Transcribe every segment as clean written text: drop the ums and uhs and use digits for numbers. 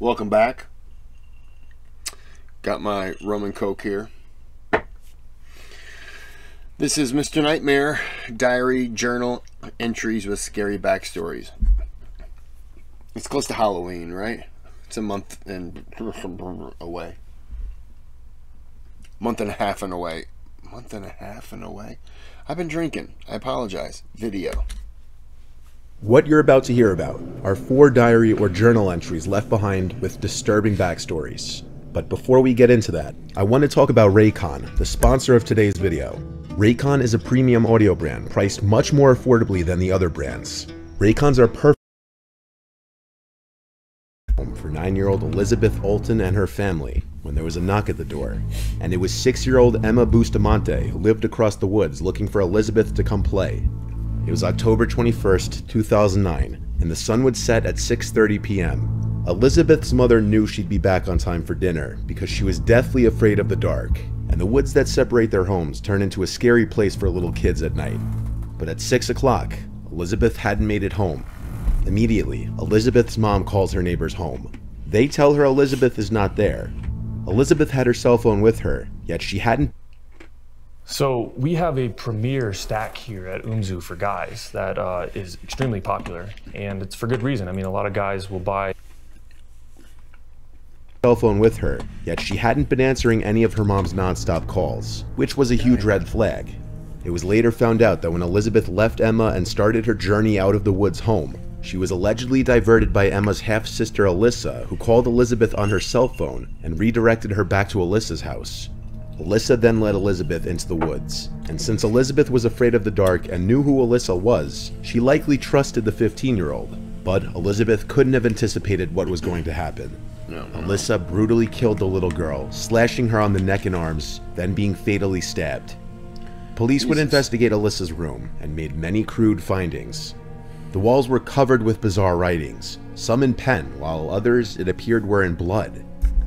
Welcome back. Got my rum and coke here. This is Mr. Nightmare Diary Journal Entries with Scary Backstories. It's close to Halloween, right? It's a month and away. Month and a half and away. Month and a half and away? I've been drinking. I apologize. Video. What you're about to hear about are 4 diary or journal entries left behind with disturbing backstories. But before we get into that, I want to talk about Raycon, the sponsor of today's video. Raycon is a premium audio brand priced much more affordably than the other brands. Raycons are perfect for 9-year-old Elizabeth Olton and her family when there was a knock at the door, and it was 6-year-old Emma Bustamante who lived across the woods looking for Elizabeth to come play. It was October 21st, 2009, and the sun would set at 6:30 p.m. Elizabeth's mother knew she'd be back on time for dinner because she was deathly afraid of the dark, and the woods that separate their homes turn into a scary place for little kids at night. But at 6 o'clock, Elizabeth hadn't made it home. Immediately, Elizabeth's mom calls her neighbors home. They tell her Elizabeth is not there. Elizabeth had her cell phone with her, yet she hadn't. So we have a premier stack here at Umzu for guys that is extremely popular, and it's for good reason. I mean, a lot of guys will buy Cell phone with her, yet she hadn't been answering any of her mom's non-stop calls, which was a huge red flag. It was later found out that when Elizabeth left Emma and started her journey out of the woods home, she was allegedly diverted by Emma's half-sister Alyssa, who called Elizabeth on her cell phone and redirected her back to Alyssa's house. Alyssa then led Elizabeth into the woods, and since Elizabeth was afraid of the dark and knew who Alyssa was, she likely trusted the 15-year-old. But Elizabeth couldn't have anticipated what was going to happen. Alyssa brutally killed the little girl, slashing her on the neck and arms, then being fatally stabbed. Police would investigate Alyssa's room and made many crude findings. The walls were covered with bizarre writings, some in pen, while others, it appeared, were in blood.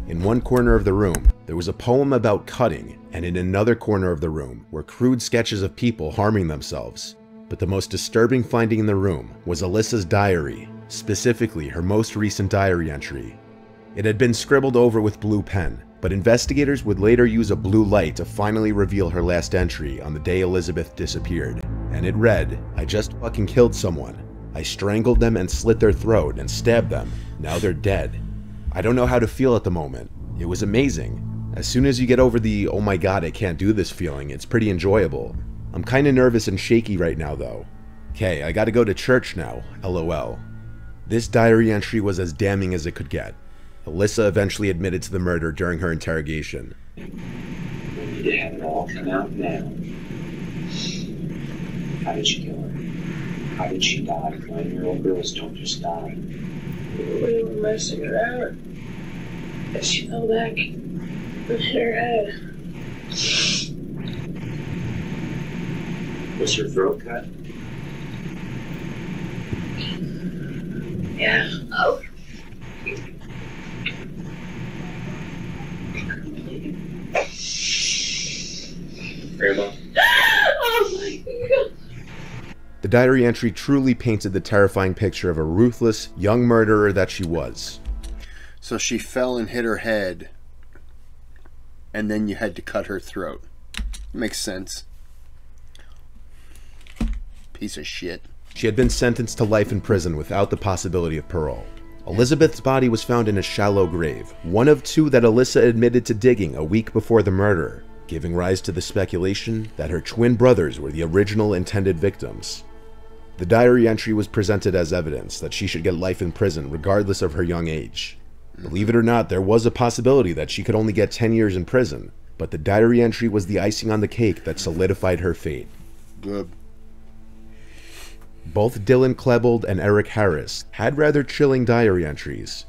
In one corner of the room, there was a poem about cutting, and in another corner of the room were crude sketches of people harming themselves. But the most disturbing finding in the room was Alyssa's diary, specifically her most recent diary entry. It had been scribbled over with blue pen, but investigators would later use a blue light to finally reveal her last entry on the day Elizabeth disappeared. And it read, "I just fucking killed someone. I strangled them and slit their throat and stabbed them. Now they're dead. I don't know how to feel at the moment. It was amazing. As soon as you get over the oh my god I can't do this feeling, it's pretty enjoyable. I'm kinda nervous and shaky right now though. Okay, I gotta go to church now, lol." This diary entry was as damning as it could get. Alyssa eventually admitted to the murder during her interrogation. We need to have it all come out now. How did you kill her? How did she die? 9-year-old girls don't just die. We were messing around, and she fell back and hit her head. Was her throat cut? Yeah. Oh. Grandma? Oh my god. The diary entry truly painted the terrifying picture of a ruthless, young murderer that she was. So she fell and hit her head, and then you had to cut her throat. Makes sense. Piece of shit. She had been sentenced to life in prison without the possibility of parole. Elizabeth's body was found in a shallow grave, one of 2 that Alyssa admitted to digging a week before the murder, giving rise to the speculation that her twin brothers were the original intended victims. The diary entry was presented as evidence that she should get life in prison regardless of her young age. Believe it or not, there was a possibility that she could only get 10 years in prison, but the diary entry was the icing on the cake that solidified her fate. Good. Both Dylan Klebold and Eric Harris had rather chilling diary entries.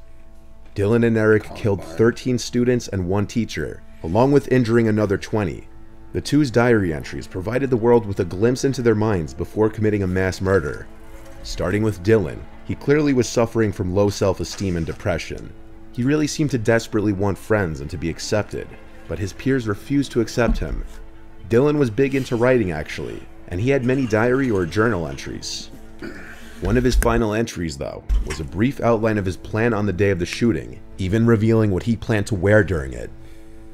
Dylan and Eric killed 13 students and 1 teacher, along with injuring another 20. The 2's diary entries provided the world with a glimpse into their minds before committing a mass murder. Starting with Dylan, he clearly was suffering from low self-esteem and depression. He really seemed to desperately want friends and to be accepted, but his peers refused to accept him. Dylan was big into writing actually, and he had many diary or journal entries. One of his final entries, though, was a brief outline of his plan on the day of the shooting, even revealing what he planned to wear during it.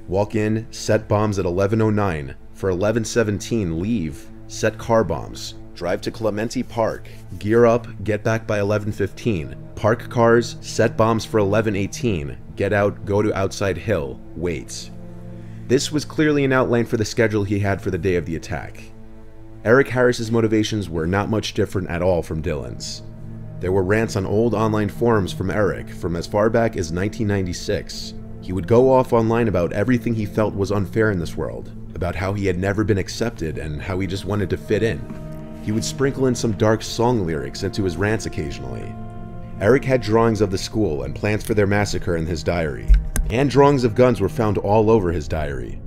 Walk in, set bombs at 11:09. For 11:17, leave, set car bombs. Drive to Clementi Park, gear up, get back by 11:15. Park cars, set bombs for 11:18. Get out, go to outside hill, wait. This was clearly an outline for the schedule he had for the day of the attack. Eric Harris's motivations were not much different at all from Dylan's. There were rants on old online forums from Eric from as far back as 1996. He would go off online about everything he felt was unfair in this world, about how he had never been accepted and how he just wanted to fit in. He would sprinkle in some dark song lyrics into his rants occasionally. Eric had drawings of the school and plans for their massacre in his diary, and drawings of guns were found all over his diary.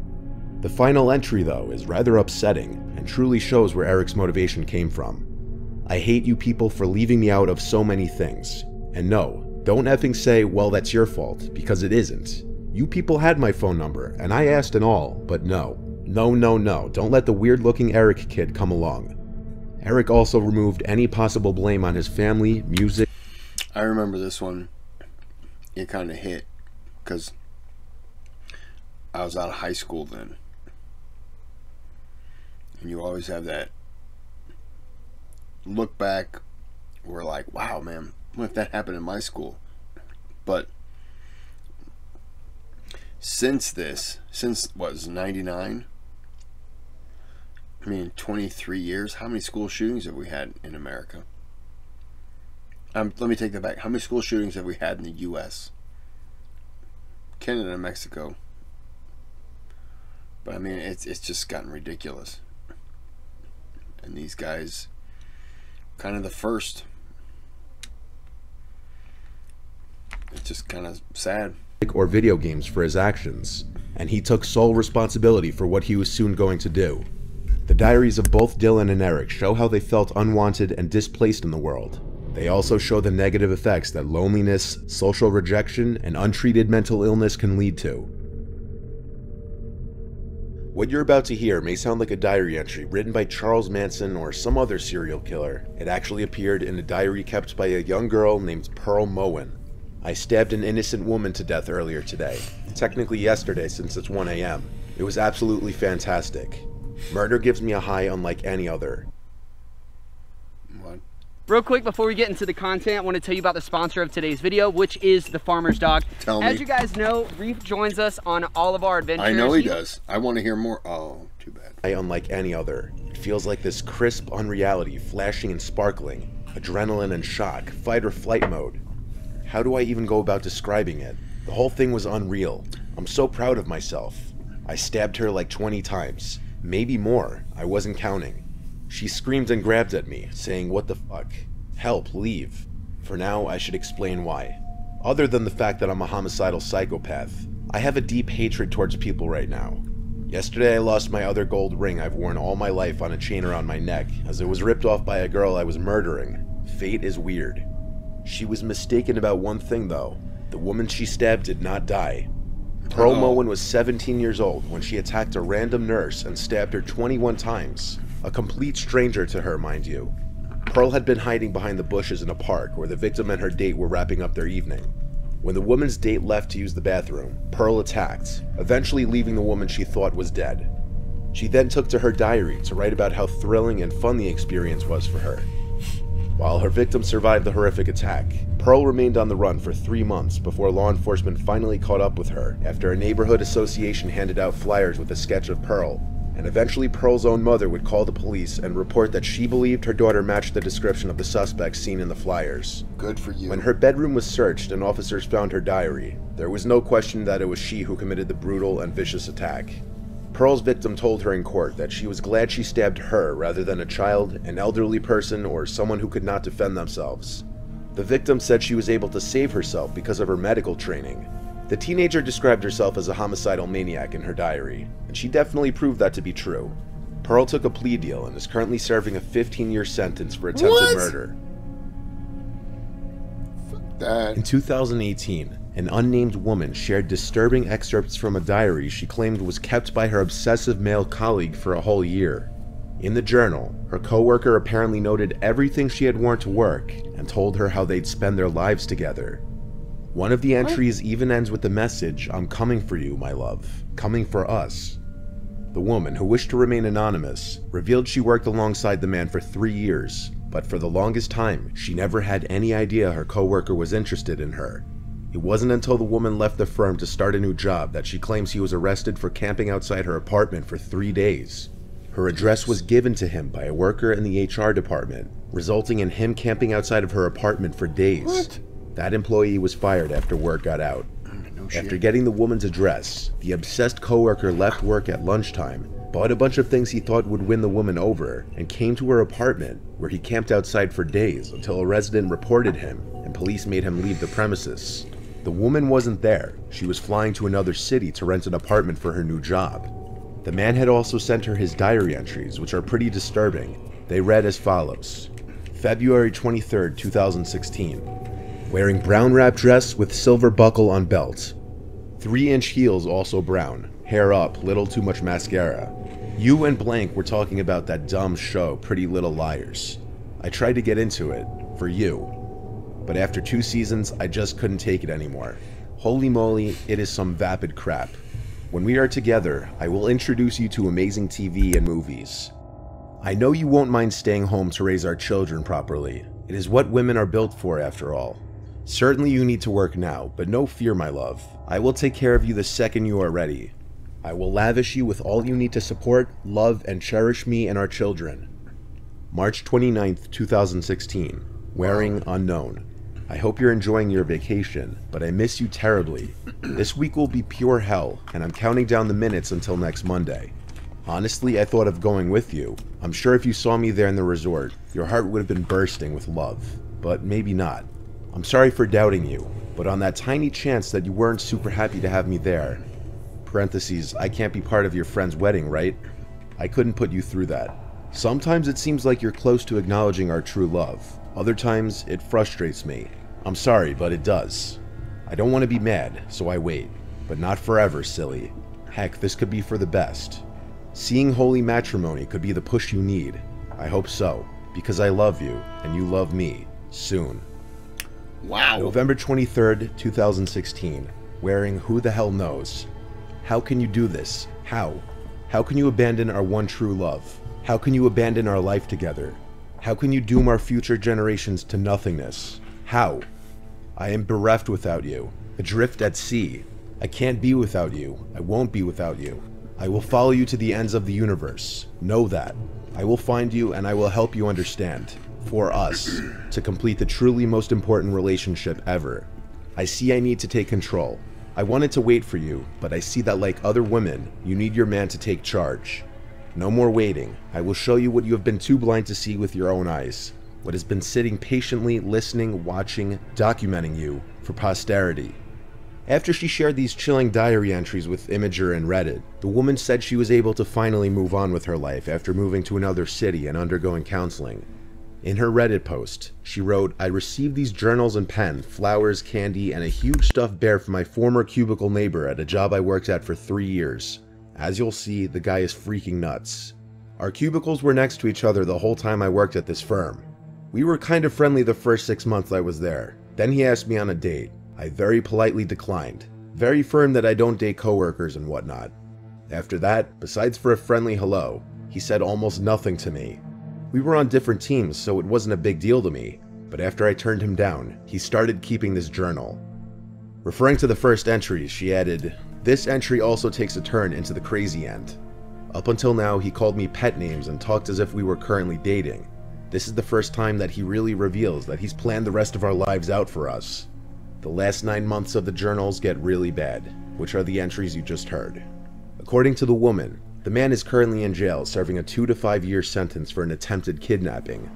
The final entry, though, is rather upsetting and truly shows where Eric's motivation came from. I hate you people for leaving me out of so many things. And no, don't effing say, well, that's your fault, because it isn't. You people had my phone number, and I asked and all, but no. No, no, no, don't let the weird-looking Eric kid come along. Eric also removed any possible blame on his family, music. I remember this one. It kind of hit because I was out of high school then. And you always have that look back where like, wow, man, what if that happened in my school? But since what was 99? I mean, 23 years, how many school shootings have we had in America? Let me take that back. How many school shootings have we had in the U.S.? Canada and Mexico. But I mean, it's just gotten ridiculous. And these guys, kind of the first. It's just kind of sad. Or video games for his actions, and he took sole responsibility for what he was soon going to do. The diaries of both Dylan and Eric show how they felt unwanted and displaced in the world. They also show the negative effects that loneliness, social rejection, and untreated mental illness can lead to. What you're about to hear may sound like a diary entry written by Charles Manson or some other serial killer. It actually appeared in a diary kept by a young girl named Pearl Moen. I stabbed an innocent woman to death earlier today. Technically yesterday since it's 1 a.m. It was absolutely fantastic. Murder gives me a high unlike any other. What? Real quick, before we get into the content, I want to tell you about the sponsor of today's video, which is the Farmer's Dog. Tell me. As you guys know, Reef joins us on all of our adventures. I know he does. I want to hear more. Oh, too bad. Unlike any other. It feels like this crisp unreality, flashing and sparkling. Adrenaline and shock, fight or flight mode. How do I even go about describing it? The whole thing was unreal. I'm so proud of myself. I stabbed her like 20 times. Maybe more. I wasn't counting. She screamed and grabbed at me, saying, "What the fuck? Help, leave." For now, I should explain why. Other than the fact that I'm a homicidal psychopath, I have a deep hatred towards people right now. Yesterday I lost my other gold ring I've worn all my life on a chain around my neck, as it was ripped off by a girl I was murdering. Fate is weird. She was mistaken about one thing though. The woman she stabbed did not die. Pearl Moen was 17 years old when she attacked a random nurse and stabbed her 21 times. A complete stranger to her, mind you. Pearl had been hiding behind the bushes in a park where the victim and her date were wrapping up their evening. When the woman's date left to use the bathroom, Pearl attacked, eventually leaving the woman she thought was dead. She then took to her diary to write about how thrilling and fun the experience was for her. While her victim survived the horrific attack, Pearl remained on the run for 3 months before law enforcement finally caught up with her after a neighborhood association handed out flyers with a sketch of Pearl, and eventually Pearl's own mother would call the police and report that she believed her daughter matched the description of the suspect seen in the flyers. Good for you. When her bedroom was searched and officers found her diary, there was no question that it was she who committed the brutal and vicious attack. Pearl's victim told her in court that she was glad she stabbed her rather than a child, an elderly person, or someone who could not defend themselves. The victim said she was able to save herself because of her medical training. The teenager described herself as a homicidal maniac in her diary, and she definitely proved that to be true. Pearl took a plea deal and is currently serving a 15-year sentence for attempted murder. In 2018, an unnamed woman shared disturbing excerpts from a diary she claimed was kept by her obsessive male colleague for a whole year. In the journal, her coworker apparently noted everything she had worn to work and told her how they'd spend their lives together. One of the entries even ends with the message, "I'm coming for you, my love. Coming for us." The woman, who wished to remain anonymous, revealed she worked alongside the man for 3 years, but for the longest time, she never had any idea her coworker was interested in her. It wasn't until the woman left the firm to start a new job that she claims he was arrested for camping outside her apartment for 3 days. Her address was given to him by a worker in the HR department, resulting in him camping outside of her apartment for days. What? That employee was fired after word got out. After getting the woman's address, the obsessed coworker left work at lunchtime, bought a bunch of things he thought would win the woman over, and came to her apartment, where he camped outside for days until a resident reported him and police made him leave the premises. The woman wasn't there. She was flying to another city to rent an apartment for her new job. The man had also sent her his diary entries, which are pretty disturbing. They read as follows. February 23rd, 2016. Wearing brown wrap dress with silver buckle on belt. 3-inch heels, also brown. Hair up, little too much mascara. You and blank were talking about that dumb show, Pretty Little Liars. I tried to get into it, for you. But after 2 seasons, I just couldn't take it anymore. Holy moly, it is some vapid crap. When we are together, I will introduce you to amazing TV and movies. I know you won't mind staying home to raise our children properly. It is what women are built for, after all. Certainly you need to work now, but no fear, my love. I will take care of you the second you are ready. I will lavish you with all you need to support, love, and cherish me and our children. March 29th, 2016. Wearing unknown. I hope you're enjoying your vacation, but I miss you terribly. This week will be pure hell, and I'm counting down the minutes until next Monday. Honestly, I thought of going with you. I'm sure if you saw me there in the resort, your heart would have been bursting with love. But maybe not. I'm sorry for doubting you, but on that tiny chance that you weren't super happy to have me there, parentheses, I can't be part of your friend's wedding, right? I couldn't put you through that. Sometimes it seems like you're close to acknowledging our true love. Other times, it frustrates me. I'm sorry, but it does. I don't want to be mad, so I wait. But not forever, silly. Heck, this could be for the best. Seeing holy matrimony could be the push you need. I hope so, because I love you, and you love me. Soon. Wow. November 23rd, 2016. Wearing Who the Hell Knows. How can you do this? How? How can you abandon our one true love? How can you abandon our life together? How can you doom our future generations to nothingness? How? I am bereft without you, adrift at sea. I can't be without you. I won't be without you. I will follow you to the ends of the universe. Know that. I will find you and I will help you understand. For us, to complete the truly most important relationship ever. I see I need to take control. I wanted to wait for you, but I see that like other women, you need your man to take charge. No more waiting. I will show you what you have been too blind to see with your own eyes. What has been sitting patiently, listening, watching, documenting you for posterity. After she shared these chilling diary entries with Imager and Reddit, the woman said she was able to finally move on with her life after moving to another city and undergoing counseling. In her Reddit post, she wrote, "I received these journals and pen, flowers, candy, and a huge stuffed bear from my former cubicle neighbor at a job I worked at for 3 years. As you'll see, the guy is freaking nuts. Our cubicles were next to each other the whole time I worked at this firm. We were kind of friendly the first 6 months I was there. Then he asked me on a date. I very politely declined, very firm that I don't date coworkers and whatnot. After that, besides for a friendly hello, he said almost nothing to me. We were on different teams, so it wasn't a big deal to me, but after I turned him down, he started keeping this journal." Referring to the first entry, she added, "This entry also takes a turn into the crazy end. Up until now, he called me pet names and talked as if we were currently dating. This is the first time that he really reveals that he's planned the rest of our lives out for us. The last 9 months of the journals get really bad, which are the entries you just heard. According to the woman, the man is currently in jail serving a 2 to 5 year sentence for an attempted kidnapping.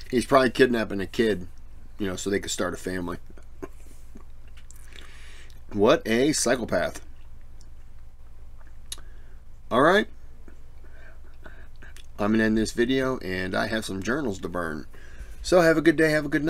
He's probably kidnapping a kid, so they could start a family. What a psychopath. Alright. I'm going to end this video, and I have some journals to burn. So have a good day, have a good night.